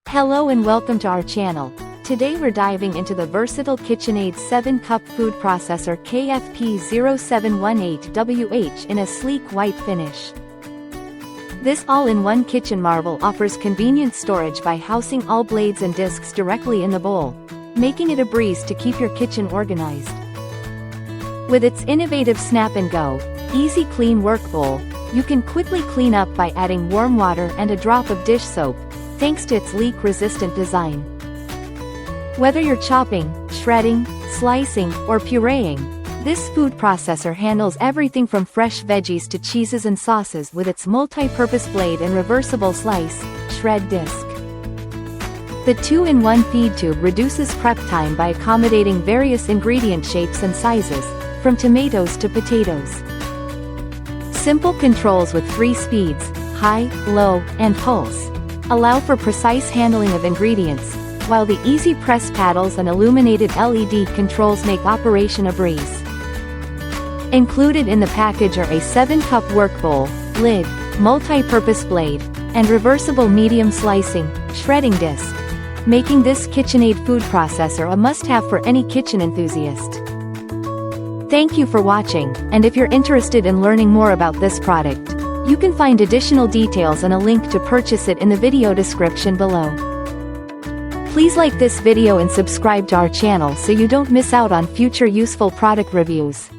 Hello and welcome to our channel. Today we're diving into the versatile KitchenAid 7-cup food processor KFP0718WH in a sleek white finish. This all-in-one kitchen marvel offers convenient storage by housing all blades and discs directly in the bowl, making it a breeze to keep your kitchen organized. With its innovative snap-and-go, easy clean work bowl, you can quickly clean up by adding warm water and a drop of dish soap, thanks to its leak-resistant design. Whether you're chopping, shredding, slicing, or pureeing, this food processor handles everything from fresh veggies to cheeses and sauces with its multi-purpose blade and reversible slice, shred disc. The 2-in-1 feed tube reduces prep time by accommodating various ingredient shapes and sizes, from tomatoes to potatoes. Simple controls with 3 speeds, high, low, and pulse, allow for precise handling of ingredients, while the easy press paddles and illuminated LED controls make operation a breeze. Included in the package are a 7-cup work bowl, lid, multi-purpose blade, and reversible medium slicing, shredding disc, making this KitchenAid food processor a must-have for any kitchen enthusiast. Thank you for watching, and if you're interested in learning more about this product, you can find additional details and a link to purchase it in the video description below. Please like this video and subscribe to our channel so you don't miss out on future useful product reviews.